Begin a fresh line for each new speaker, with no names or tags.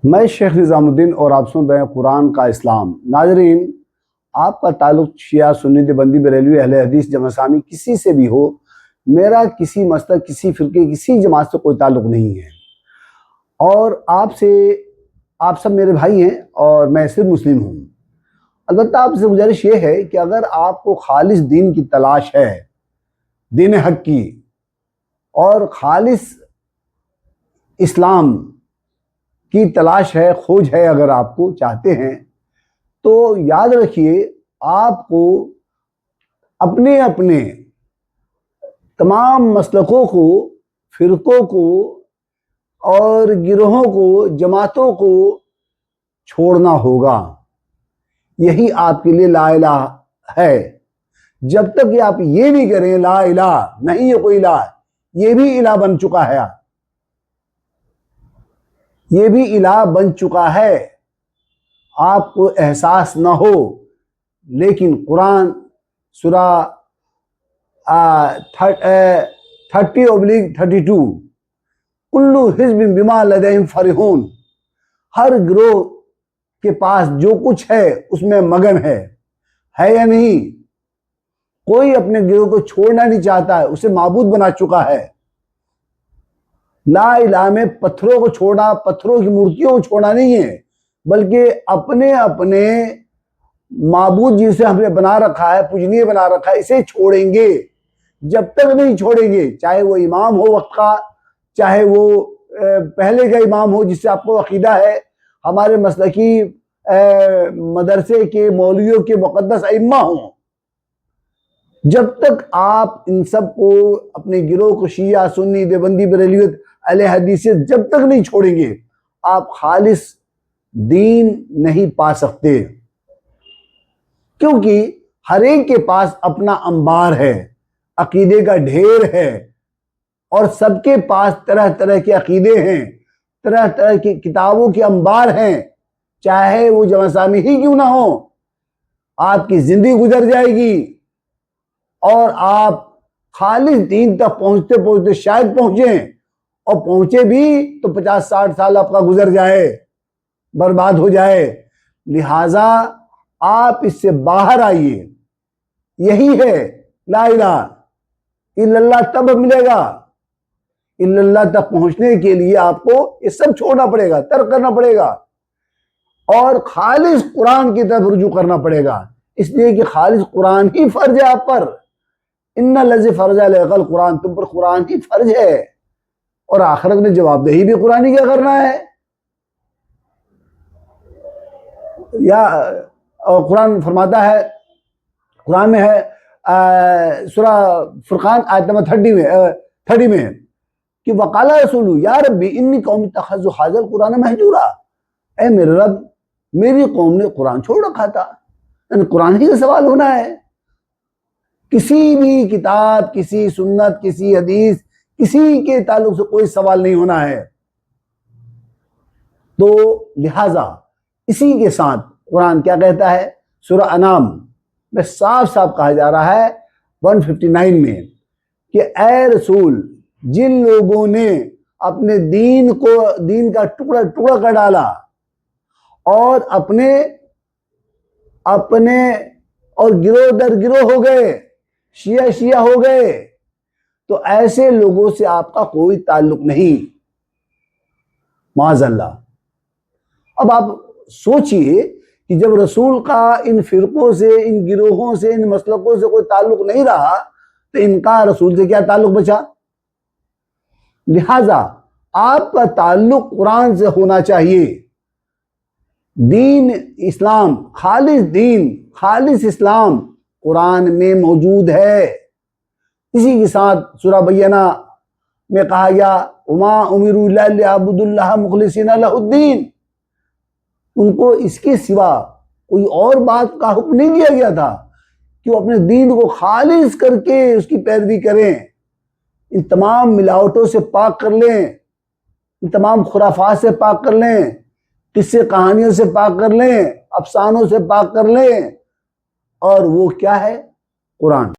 میں شیخ نظام الدین اور آپ سن رہے ہیں قرآن کا اسلام۔ ناظرین، آپ کا تعلق شیعہ سنی دیوبندی بریلوی اہل حدیث جمع اسلامی کسی سے بھی ہو، میرا کسی مسلک کسی فرقے کسی جماعت سے کوئی تعلق نہیں ہے، اور آپ سب میرے بھائی ہیں اور میں صرف مسلم ہوں۔ البتہ آپ سے گزارش یہ ہے کہ اگر آپ کو خالص دین کی تلاش ہے، دین حق کی، اور خالص اسلام کی تلاش ہے، کھوج ہے، اگر آپ کو چاہتے ہیں تو یاد رکھیے آپ کو اپنے تمام مسلکوں کو، فرقوں کو اور گروہوں کو، جماعتوں کو چھوڑنا ہوگا۔ یہی آپ کے لیے لا الہ ہے۔ جب تک کہ آپ یہ نہیں کریں لا الہ نہیں ہے کوئی الہ، یہ بھی الہ بن چکا ہے، یہ بھی الہ بن چکا ہے، آپ کو احساس نہ ہو، لیکن قرآن سورہ 30/32 کلو حزب بما لدیہم فرحون، ہر گروہ کے پاس جو کچھ ہے اس میں مگن ہے یا نہیں؟ کوئی اپنے گروہ کو چھوڑنا نہیں چاہتا ہے، اسے معبود بنا چکا ہے۔ لا الہ میں پتھروں کو چھوڑنا، پتھروں کی مورتیوں کو چھوڑنا نہیں ہے، بلکہ اپنے معبود جسے ہم نے بنا رکھا ہے، پوجنیہ بنا رکھا ہے، اسے چھوڑیں گے۔ جب تک نہیں چھوڑیں گے، چاہے وہ امام ہو وقت کا، چاہے وہ پہلے کا امام ہو جس سے آپ کو عقیدہ ہے، ہمارے مسلکی مدرسے کے مولویوں کے مقدس ائمہ ہوں، جب تک آپ ان سب کو، اپنے گروہ کو، شیعہ سنی دیوبندی بریلوی اہل حدیث جب تک نہیں چھوڑیں گے، آپ خالص دین نہیں پا سکتے، کیونکہ ہر ایک کے پاس اپنا انبار ہے، عقیدے کا ڈھیر ہے، اور سب کے پاس طرح طرح کے عقیدے ہیں، طرح طرح کی کتابوں کے انبار ہیں، چاہے وہ جمع اسلامی ہی کیوں نہ ہو۔ آپ کی زندگی گزر جائے گی اور آپ خالص دین تک پہنچتے شاید پہنچیں، اور پہنچے بھی تو 50-60 سال آپ کا گزر جائے، برباد ہو جائے۔ لہٰذا آپ اس سے باہر آئیے، یہی ہے لا الہ الا اللہ، تب ملے گا۔ الا اللہ تک پہنچنے کے لیے آپ کو یہ سب چھوڑنا پڑے گا، ترک کرنا پڑے گا، اور خالص قرآن کی طرف رجوع کرنا پڑے گا، اس لیے کہ خالص قرآن ہی فرض ہے آپ پر۔ ان الذی فرض علیک القرآن، تم پر قرآن ہی فرض ہے، اور آخرت میں جواب دہی بھی قرآن ہی کیا کرنا ہے۔ یا قرآن فرماتا ہے، قرآن میں ہے سورہ فرقان آیت نمبر 30 میں کہ وقال رسول یا ربی انی قوم اتخذوا ھذا القرآن مہجورا، اے میرے رب، میری قوم نے قرآن چھوڑ رکھا تھا، یعنی قرآن ہی کا سوال ہونا ہے۔ کسی بھی کتاب، کسی سنت، کسی حدیث، کسی کے تعلق سے کوئی سوال نہیں ہونا ہے۔ تو لہٰذا اسی کے ساتھ قرآن کیا کہتا ہے؟ سورہ انعام میں صاف صاف کہا جا رہا ہے 159 میں کہ اے رسول، جن لوگوں نے اپنے دین کا ٹکڑا ٹکڑا کر ڈالا اور اپنے اور گروہ در گروہ ہو گئے، شیعہ ہو گئے، تو ایسے لوگوں سے آپ کا کوئی تعلق نہیں، معاذ اللہ۔ اب آپ سوچئے کہ جب رسول کا ان فرقوں سے، ان گروہوں سے، ان مسلکوں سے کوئی تعلق نہیں رہا، تو ان کا رسول سے کیا تعلق بچا؟ لہٰذا آپ کا تعلق قرآن سے ہونا چاہیے۔ دین اسلام، خالص اسلام قرآن میں موجود ہے۔ اسی کے ساتھ سورہ بینہ میں کہا گیا وما امروا الا لیعبدوا اللہ مخلصین لہ الدین، ان کو اس کے سوا کوئی اور بات کا حکم نہیں دیا گیا تھا کہ وہ اپنے دین کو خالص کر کے اس کی پیروی کریں، ان تمام ملاوٹوں سے پاک کر لیں، ان تمام خرافات سے پاک کر لیں، قصے کہانیوں سے پاک کر لیں، افسانوں سے پاک کر لیں، اور وہ کیا ہے؟ قرآن۔